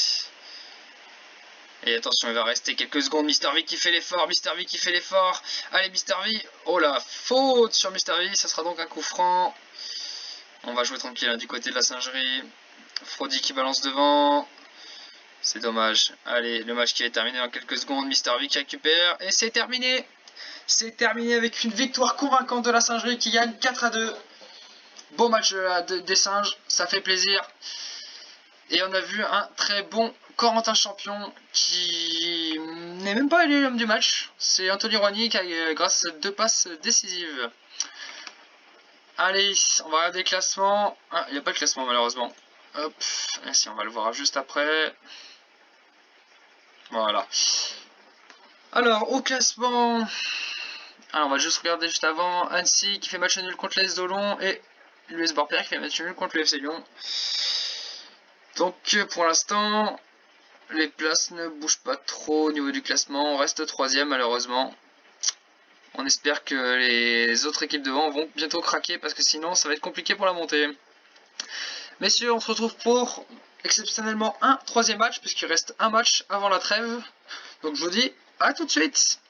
Et attention, il va rester quelques secondes. Mister V qui fait l'effort. Allez, Mister V. Oh la faute sur Mister V. Ça sera donc un coup franc. On va jouer tranquille hein, du côté de la Singerie. Frodi qui balance devant. C'est dommage. Allez, le match qui est terminé dans quelques secondes. Mister V qui récupère. Et c'est terminé. C'est terminé avec une victoire convaincante de la Singerie qui gagne 4-2. Beau match des singes. Ça fait plaisir. Et on a vu un très bon Corentin Champion qui n'est même pas élu l'homme du match. C'est Anthony Roigny qui a grâce à 2 passes décisives. Allez, on va regarder le classement. Ah, il n'y a pas de classement malheureusement. Hop, si on va le voir juste après. Voilà. Alors, au classement... Alors, on va juste regarder juste avant. Annecy qui fait match nul contre l'AS Dolon et l'US Borpère qui fait match nul contre le FC Lyon. Donc pour l'instant, les places ne bougent pas trop au niveau du classement. On reste 3ème malheureusement. On espère que les autres équipes devant vont bientôt craquer parce que sinon ça va être compliqué pour la montée. Messieurs, on se retrouve pour exceptionnellement un 3ème match puisqu'il reste un match avant la trêve. Donc je vous dis à tout de suite.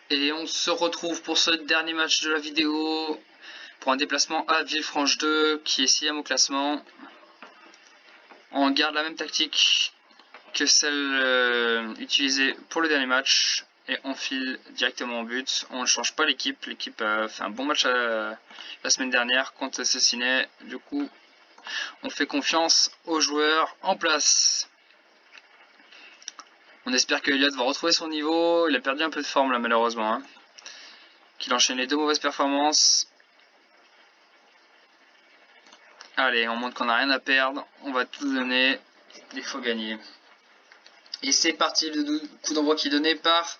Et on se retrouve pour ce dernier match de la vidéo. Pour un déplacement à Villefranche 2 qui est 6ème au classement. On garde la même tactique que celle utilisée pour le dernier match. Et on file directement au but. On ne change pas l'équipe. L'équipe a fait un bon match la semaine dernière contre Assassinat. Du coup, on fait confiance aux joueurs en place. On espère que Elliott va retrouver son niveau. Il a perdu un peu de forme là malheureusement. Hein. Qu'il enchaîne les 2 mauvaises performances. Allez, on montre qu'on n'a rien à perdre. On va tout donner. Il faut gagner. Et c'est parti, le coup d'envoi qui est donné par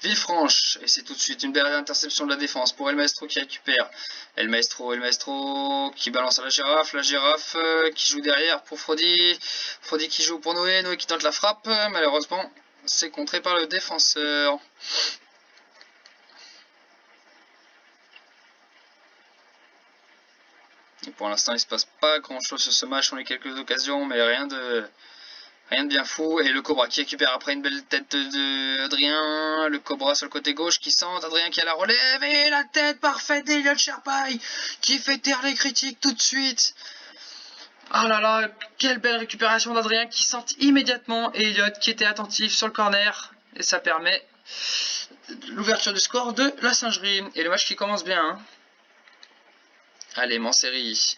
Villefranche. Et c'est tout de suite une belle interception de la défense pour El Maestro qui récupère. El Maestro qui balance à la Girafe qui joue derrière pour Frodi. Frodi qui joue pour Noé qui tente la frappe. Malheureusement, c'est contré par le défenseur. Et pour l'instant, il ne se passe pas grand chose sur ce match. On a eu quelques occasions, mais rien de bien fou. Et le Cobra qui récupère après une belle tête de Adrien. Le Cobra sur le côté gauche qui sent Adrien qui a la relève. Et la tête parfaite d'Elliott Sherpai qui fait taire les critiques tout de suite. Ah là là, quelle belle récupération d'Adrien qui sent immédiatement. Et Elliott qui était attentif sur le corner. Et ça permet l'ouverture du score de la Singerie. Et le match qui commence bien. Hein. Allez, Manséry.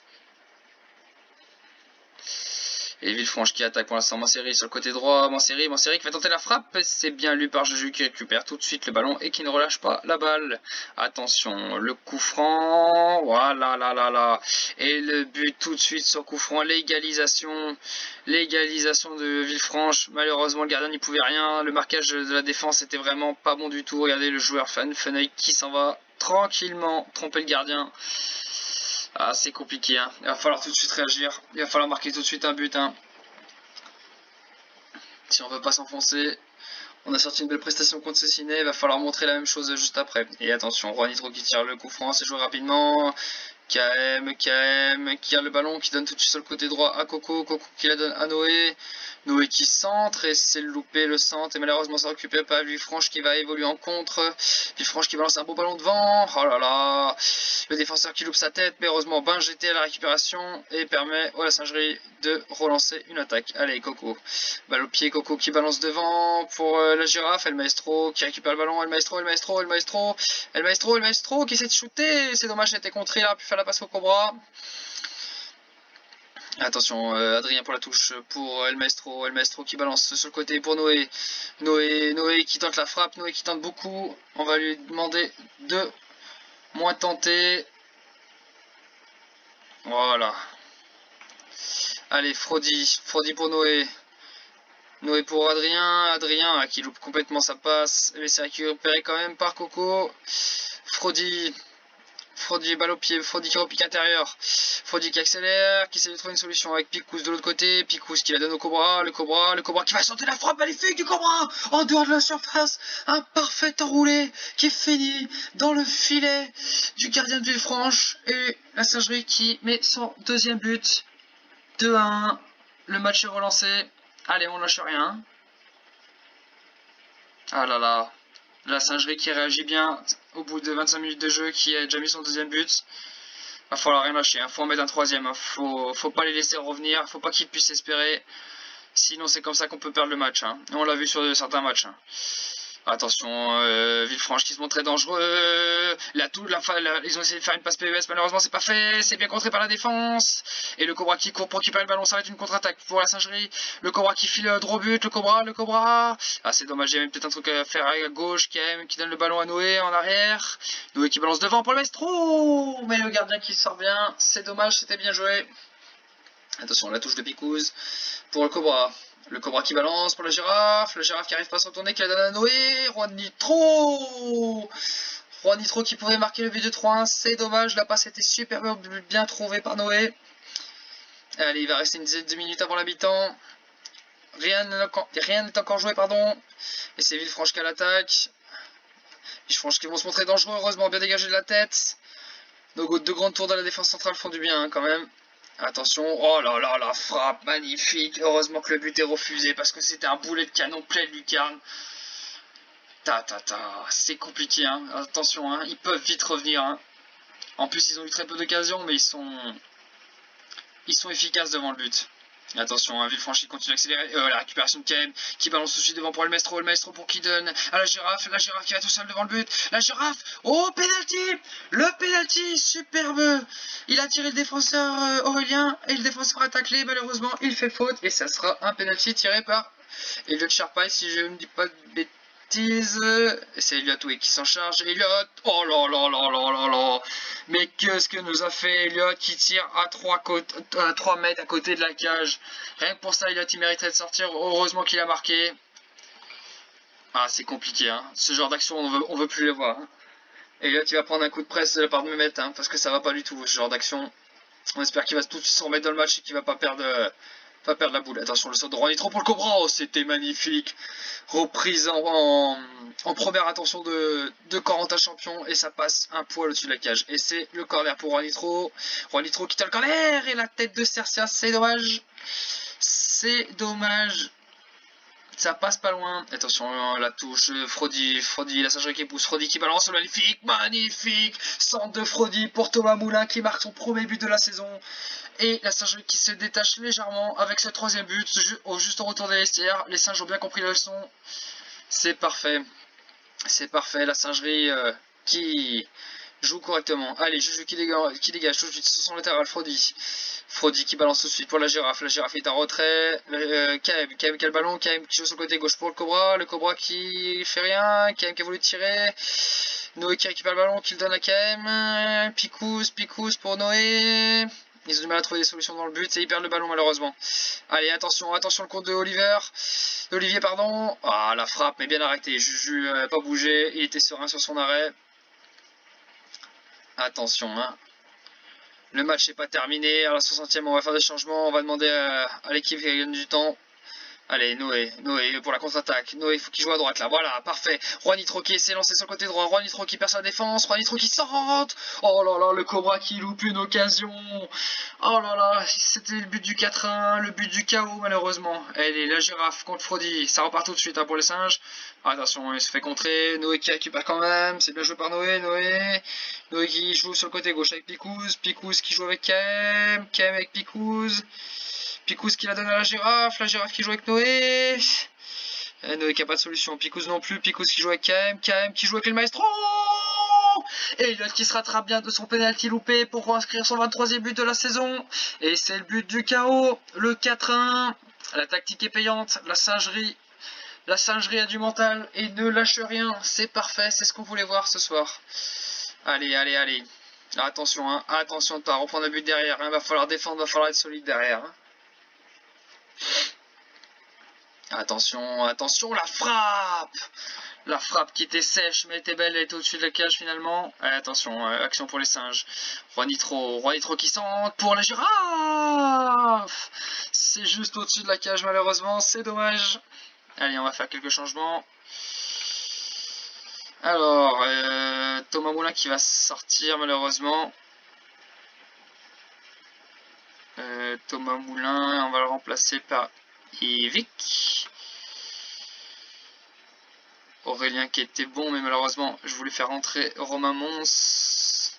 Et Villefranche qui attaque pour l'instant Manséry sur le côté droit. Manséry qui va tenter la frappe. C'est bien lu par Juju qui récupère tout de suite le ballon et qui ne relâche pas la balle. Attention, le coup franc. Voilà, là. Et le but tout de suite sur coup franc. L'égalisation de Villefranche. Malheureusement, le gardien n'y pouvait rien. Le marquage de la défense était vraiment pas bon du tout. Regardez le joueur Feneuil qui s'en va tranquillement tromper le gardien. Ah, c'est compliqué, hein. Il va falloir tout de suite réagir. Il va falloir marquer tout de suite un but, hein. Si on veut pas s'enfoncer. On a sorti une belle prestation contre Cessiné. Il va falloir montrer la même chose juste après. Et attention, Juan Nitro qui tire le coup franc. C'est joué rapidement. KM qui a le ballon, qui donne tout de suite sur le côté droit à Coco. Coco qui la donne à Noé. Noé qui centre et c'est loupé le centre. Et malheureusement, ça récupère pas Villefranche qui va évoluer en contre. Villefranche qui balance un beau ballon devant. Oh là là. Le défenseur qui loupe sa tête. Mais heureusement, Ben GT à la récupération et permet à la Singerie de relancer une attaque. Allez, Coco. Balle au pied, Coco qui balance devant pour la Girafe. El Maestro qui récupère le ballon. El Maestro qui essaie de shooter. C'est dommage, c'était contré là. Puis faire la passe au Cobra. Attention, Adrien pour la touche pour El Maestro qui balance sur le côté pour Noé. Noé qui tente la frappe, Noé qui tente beaucoup. On va lui demander de moins tenter. Voilà. Allez, Frodi pour Noé. Noé pour Adrien qui loupe complètement sa passe. Mais c'est récupéré quand même par Coco. Frodi balle au pied, Frodi qui repique intérieur, Frodi qui accélère, qui essaie de trouver une solution avec Picous de l'autre côté, Picous qui la donne au Cobra, le Cobra qui va sortir la frappe magnifique du Cobra en dehors de la surface, un parfait enroulé qui est fini dans le filet du gardien de Villefranche et la Singerie qui met son deuxième but, 2-1, le match est relancé, allez on lâche rien, ah là là. La Singerie qui réagit bien au bout de 25 minutes de jeu, qui a déjà mis son deuxième but. Va falloir rien lâcher, hein. Faut en mettre un troisième. Hein. Faut pas les laisser revenir, faut pas qu'ils puissent espérer. Sinon c'est comme ça qu'on peut perdre le match. Hein. Et on l'a vu sur certains matchs. Hein. Attention, Villefranche qui se montrait dangereux. Ils ont essayé de faire une passe PES, malheureusement c'est pas fait. C'est bien contré par la défense. Et le Cobra qui court pour récupérer le ballon, ça va être une contre-attaque pour la Singerie. Le Cobra qui file droit au but, le Cobra. Ah c'est dommage, il y a même peut-être un truc à faire à gauche qui donne le ballon à Noé en arrière. Noé qui balance devant pour le Maestro. Mais le gardien qui sort bien, c'est dommage, c'était bien joué. Attention, la touche de Picouze pour le Cobra. Le Cobra qui balance pour la Girafe qui arrive pas à se retourner, qui la donne à Noé. Juan Nitro qui pouvait marquer le but de 3-1, c'est dommage, la passe était super bien trouvée par Noé. Allez, il va rester une dizaine de minutes avant la mi-temps. Rien n'est encore joué, pardon. Et c'est Villefranche qui a l'attaque. Villefranche qui vont se montrer dangereux, heureusement bien dégagé de la tête. Donc deux grandes tours de la défense centrale font du bien hein, quand même. Attention, oh là là, la frappe, magnifique. Heureusement que le but est refusé parce que c'était un boulet de canon plein de lucarne. C'est compliqué, hein. Attention, hein. Ils peuvent vite revenir. Hein. En plus, ils ont eu très peu d'occasions, mais ils sont efficaces devant le but. Attention, hein, Villefranchi continue d'accélérer. La récupération de KM qui balance tout de suite devant pour le maestro. Le maestro pour qui donne à la girafe. La girafe qui va tout seul devant le but. La girafe. Oh, penalty. Le penalty, superbe. Il a tiré le défenseur Aurélien et le défenseur a taclé. Malheureusement, il fait faute et ça sera un penalty tiré par Elliot Sharpay si je ne dis pas de bêtises. C'est Elliot, oui, qui s'en charge. Elliot, oh là là là là là là. Mais qu'est-ce que nous a fait Elliot qui tire à 3 mètres à côté de la cage. Rien que pour ça, Elliot, il mériterait de sortir. Heureusement qu'il a marqué. Ah, c'est compliqué, hein. Ce genre d'action, on veut plus les voir. Hein. Elliot, il va prendre un coup de presse de la part de Mehmet, hein, parce que ça va pas du tout, ce genre d'action. On espère qu'il va tout de suite se remettre dans le match et qu'il va pas perdre la boule. Attention, le saut de Juanito pour le Cobra. Oh, c'était magnifique. Reprise en première attention de Corentin Champion. Et ça passe un poil au-dessus de la cage. Et c'est le corner pour Juanito. Juanito qui tient le corner. Et la tête de Cercia. C'est dommage. C'est dommage. Ça passe pas loin. Attention, la touche. Frodi, la singerie qui pousse. Frodi qui balance. Magnifique, magnifique. Centre de Frodi pour Thomas Moulin qui marque son premier but de la saison. Et la singerie qui se détache légèrement avec ce troisième but. Juste au retour des vestiaires. Les singes ont bien compris la leçon. C'est parfait. C'est parfait. La singerie qui joue correctement. Allez, Juju qui dégage tout de suite sur son latéral. Frodi qui balance tout de suite pour la girafe. La girafe est en retrait. KM qui a le ballon. KM qui joue sur le côté gauche pour le Cobra. Le Cobra qui fait rien. KM qui a voulu tirer. Noé qui récupère le ballon, qui le donne à KM. Picous pour Noé. Ils ont du mal à trouver des solutions dans le but et ils perdent le ballon malheureusement. Allez, attention le compte de Olivier, pardon. Ah, la frappe, mais bien arrêtée. Juju n'a pas bougé. Il était serein sur son arrêt. Attention, hein. Le match n'est pas terminé. À la 60e, on va faire des changements. On va demander à l'équipe qui gagne du temps. Allez, Noé pour la contre-attaque. Noé, il faut qu'il joue à droite là. Voilà, parfait. Juanito qui s'est lancé sur le côté droit. Juanito qui perd sa défense. Juanito qui centre. Oh là là, le Cobra qui loupe une occasion. Oh là là, c'était le but du 4-1, le but du chaos malheureusement. Allez, la girafe contre Frodi. Ça repart tout de suite hein, pour les singes. Attention, il se fait contrer. Noé qui récupère quand même. C'est bien joué par Noé. Noé qui joue sur le côté gauche avec Picous. Picous qui joue avec KM. KM avec Picous. Picous qui la donne à la girafe qui joue avec Noé. Noé qui n'a pas de solution. Picous non plus. Picous qui joue avec KM. KM qui joue avec le maestro. Et Elliot qui se rattrape bien de son penalty loupé pour inscrire son 23e but de la saison. Et c'est le but du chaos. Le 4-1. La tactique est payante. La singerie a du mental et ne lâche rien. C'est parfait. C'est ce qu'on voulait voir ce soir. Allez. Attention, hein. Attention de ne pas reprendre un but derrière. Il va falloir défendre. Va falloir être solide derrière. Hein. Attention, la frappe qui était sèche mais était belle, elle était au-dessus de la cage finalement. Allez, attention, action pour les singes. Juanito qui centre pour la girafe. C'est juste au-dessus de la cage malheureusement, c'est dommage. Allez, on va faire quelques changements. Alors, Thomas Moulin qui va sortir malheureusement. Thomas Moulin, on va le remplacer par Yvick. Aurélien qui était bon, mais malheureusement, je voulais faire rentrer Romain Mons.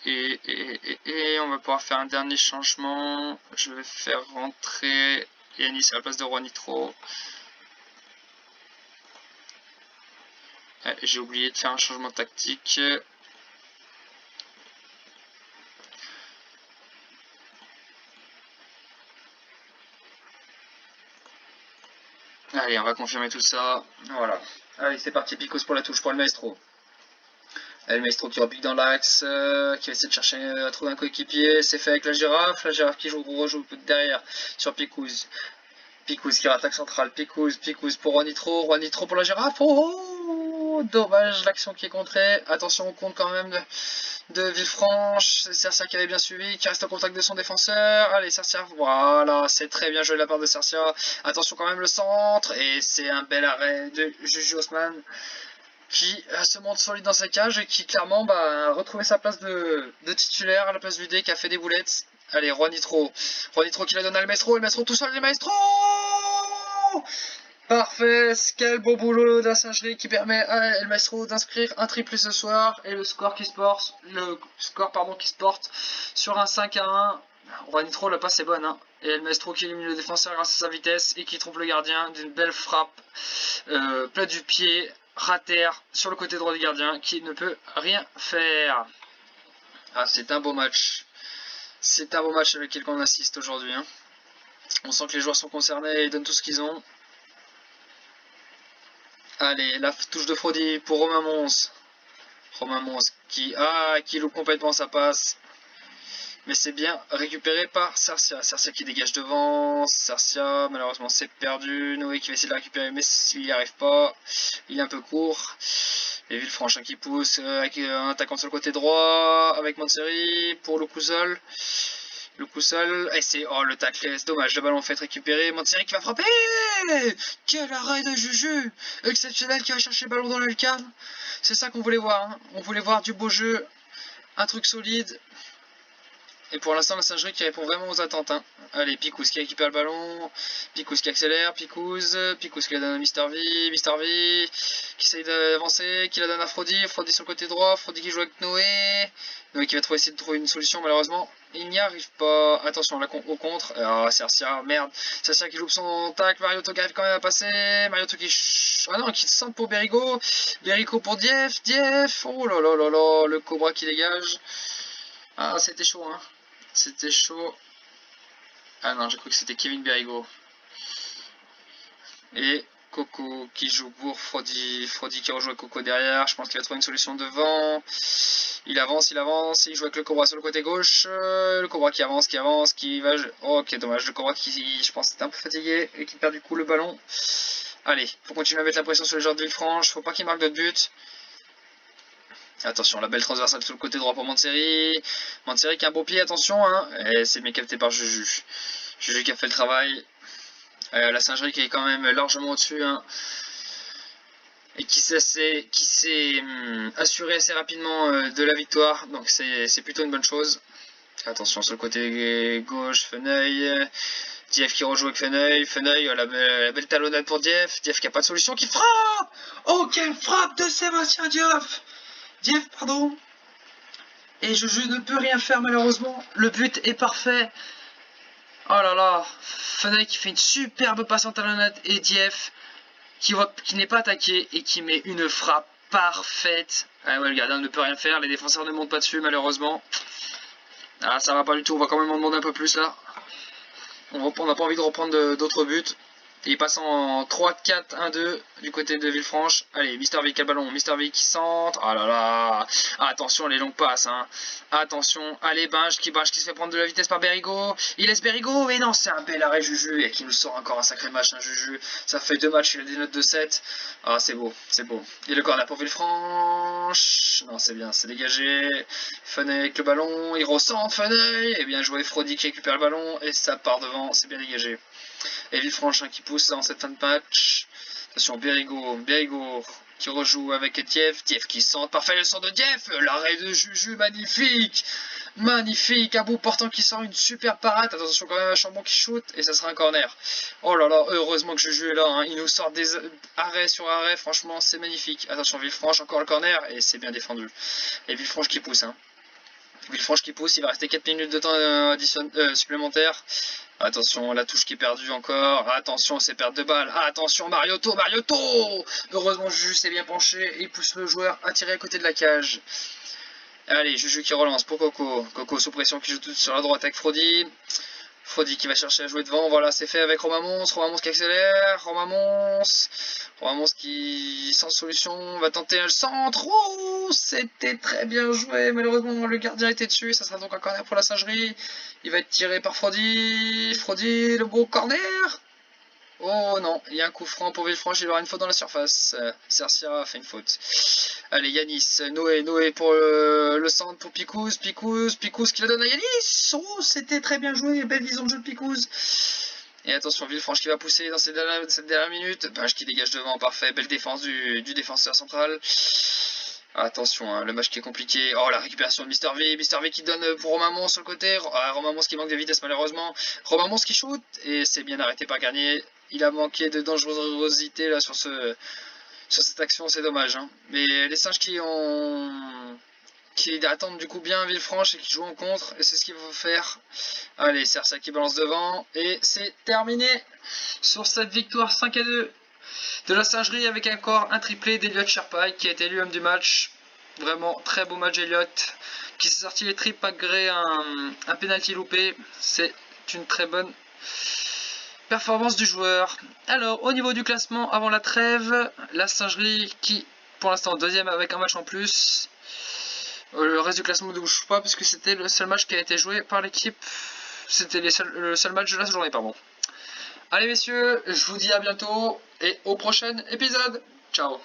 Et on va pouvoir faire un dernier changement. Je vais faire rentrer Yanis à la place de Juanito. J'ai oublié de faire un changement tactique. Allez, on va confirmer tout ça. Voilà. Allez, c'est parti. Picos pour la touche pour le maestro. Le maestro qui repique dans l'axe, qui va essayer de chercher à trouver un coéquipier. C'est fait avec la girafe qui rejoue derrière sur Picous. Picous qui rattaque central. Picous pour Juanito pour la girafe. Oh, dommage l'action qui est contrée. Attention, on compte quand même de Villefranche. C'est Cercia qui avait bien suivi, qui reste en contact de son défenseur. Allez, Cercia, voilà, c'est très bien joué de la part de Cercia. Attention quand même le centre. Et c'est un bel arrêt de Juju Haussmann qui se montre solide dans sa cage et qui clairement a retrouvé sa place de titulaire à la place du D qui a fait des boulettes. Allez, Juanito qui la donne à le maestro tout seul, le maestro. Parfait, quel beau boulot de la singerie qui permet à El Maestro d'inscrire un triplé ce soir et le score qui se porte, qui se porte sur un 5-1. Juanitro, la passe est bonne, hein. Et El Maestro qui élimine le défenseur grâce à sa vitesse et qui trompe le gardien d'une belle frappe plat du pied, rater sur le côté droit du gardien qui ne peut rien faire. Ah, c'est un beau match. C'est un beau match avec lequel on assiste aujourd'hui, hein. On sent que les joueurs sont concernés et donnent tout ce qu'ils ont. Allez, la touche de Frodi pour Romain Mons. Romain Mons qui loupe complètement sa passe. Mais c'est bien récupéré par Cercia. Cercia qui dégage devant. Cercia, malheureusement, c'est perdu. Noé qui va essayer de la récupérer, mais s'il n'y arrive pas, il est un peu court. Et Villefranche qui pousse avec un attaquant sur le côté droit. Avec Montseri pour le coup seul. Le coup seul. Et c'est. Oh, le tacle, c'est dommage. Le ballon fait récupérer. Montseri qui va frapper. Quel arrêt de Juju. Exceptionnel qui va chercher le ballon dans la lucarne. C'est ça qu'on voulait voir, hein. On voulait voir du beau jeu. Un truc solide. Et pour l'instant, la singerie qui répond vraiment aux attentes, hein. Allez, Picouz qui récupère le ballon. Picouz qui accélère. Picouz qui la donne à Mister V. Mister V qui essaye d'avancer. Qui la donne à Frodi. Frodi sur le côté droit. Frodi qui joue avec Noé. Noé qui va essayer de trouver une solution. Malheureusement, il n'y arrive pas. Attention au contre. Ah, Cercia, merde. Cercia qui loupe son tac. Mariotto qui arrive quand même à passer. Mariotto qui. Ah non, qui centre pour Berigo. Berigo pour Dief. Dief. Oh là là là là. Le Cobra qui dégage. Ah, c'était chaud, hein. C'était chaud. Ah non, j'ai cru que c'était Kevin Berigo. Et Coco qui joue pour Frodi. Frodi qui rejoue avec Coco derrière. Je pense qu'il va trouver une solution devant. Il avance. Il joue avec le Cobra sur le côté gauche. Le Cobra qui avance, qui va. Oh, ok, dommage. Le Cobra qui, je pense, était un peu fatigué et qui perd du coup le ballon. Allez, faut continuer à mettre la pression sur les joueurs de Villefranche. Faut pas qu'ils marquent d'autres buts. Attention, la belle transversale sur le côté droit pour Montseri. Montseri qui a un beau pied, attention, hein. Et c'est bien capté par Juju. Juju qui a fait le travail. La singerie qui est quand même largement au-dessus, hein. Et qui s'est assuré assez rapidement de la victoire. Donc c'est plutôt une bonne chose. Attention sur le côté gauche, Feneuil. Dief qui rejoue avec Feneuil. Feneuil, la belle talonnade pour Dief. Dief qui a pas de solution, qui frappe. Oh, quelle frappe de Sébastien Dief. Dief, pardon. Et Juju ne peut rien faire malheureusement. Le but est parfait. Oh là là. Feneuil qui fait une superbe passe en talonnade. Et Dief qui n'est pas attaqué et qui met une frappe parfaite. Ah ouais, le gardien ne peut rien faire. Les défenseurs ne montent pas dessus malheureusement. Ah, ça va pas du tout. On va quand même en demander un peu plus là. On n'a pas envie de reprendre d'autres buts. Et il passe en 3-4-1-2 du côté de Villefranche. Allez, Mister V, quel ballon. Mister V qui centre. Ah là là. Attention, les longues passes, hein. Attention. Allez, Binge qui se fait prendre de la vitesse par Berigo. Il laisse Berigo. Mais non, c'est un bel arrêt, Juju. Et qui nous sort encore un sacré match, hein, Juju. Ça fait 2 matchs, il a des notes de 7. Ah, c'est beau, c'est beau. Et le corner pour Villefranche. Non, c'est bien, c'est dégagé. Feneuil avec le ballon. Il recentre, Feneuil. Et bien joué, Frodi qui récupère le ballon. Et ça part devant, c'est bien dégagé. Et Villefranche qui pousse dans cette fin de match. Attention, Berigo qui rejoue avec Dief. Dief qui centre. Parfait le centre de Dief. L'arrêt de Juju, magnifique. Magnifique. Un bout portant qui sort une super parade. Attention quand même à Chambon qui shoot. Et ça sera un corner. Oh là là, heureusement que Juju est là, hein. Il nous sort des arrêts sur arrêts. Franchement, c'est magnifique. Attention, Villefranche, encore le corner. Et c'est bien défendu. Et Villefranche qui pousse, hein. Villefranche qui pousse, il va rester 4 minutes de temps supplémentaire. Attention, la touche qui est perdue encore. Attention, c'est perte de balle. Attention, Mariotto. Heureusement, Juju s'est bien penché et il pousse le joueur à tirer à côté de la cage. Allez, Juju qui relance pour Coco. Coco sous pression qui joue tout sur la droite avec Frodi. Frodi qui va chercher à jouer devant. Voilà, c'est fait avec Romain Mons. Romain Mons qui accélère. Romain Mons qui, sans solution, va tenter le centre. Oh, c'était très bien joué. Malheureusement, le gardien était dessus. Ça sera donc un corner pour la singerie. Il va être tiré par Frodi. Frodi, le beau corner. Oh non, il y a un coup franc pour Villefranche, il y aura une faute dans la surface. Cercia a fait une faute. Allez, Yanis, Noé pour le centre pour Picouz qui la donne à Yanis. Oh, c'était très bien joué, belle vision de jeu de Picouz. Et attention, Villefranche qui va pousser dans cette dernière minute. Binge qui dégage devant, parfait, belle défense du défenseur central. Attention, hein, le match qui est compliqué. Oh, la récupération de Mister V qui donne pour Romain Mons sur le côté. Romain Mons qui manque de vitesse malheureusement. Romain Mons qui shoot. Et c'est bien arrêté par Garnier. il a manqué de dangerosité là sur cette action, c'est dommage. Hein. Mais les singes qui attendent du coup bien Villefranche et qui jouent en contre, et c'est ce qu'il faut faire. Allez, Cersa qui balance devant, et c'est terminé sur cette victoire 5-2 de la singerie avec encore un triplé d'Eliott Sherpai qui a été élu homme du match. Vraiment très beau match Eliott, qui s'est sorti les tripes malgré un penalty loupé. C'est une très bonne performance du joueur. Alors, au niveau du classement, avant la trêve, la singerie qui, pour l'instant, deuxième avec un match en plus. Le reste du classement ne bouge pas puisque c'était le seul match qui a été joué par l'équipe. C'était le seul match de la journée, pardon. Allez messieurs, je vous dis à bientôt et au prochain épisode. Ciao.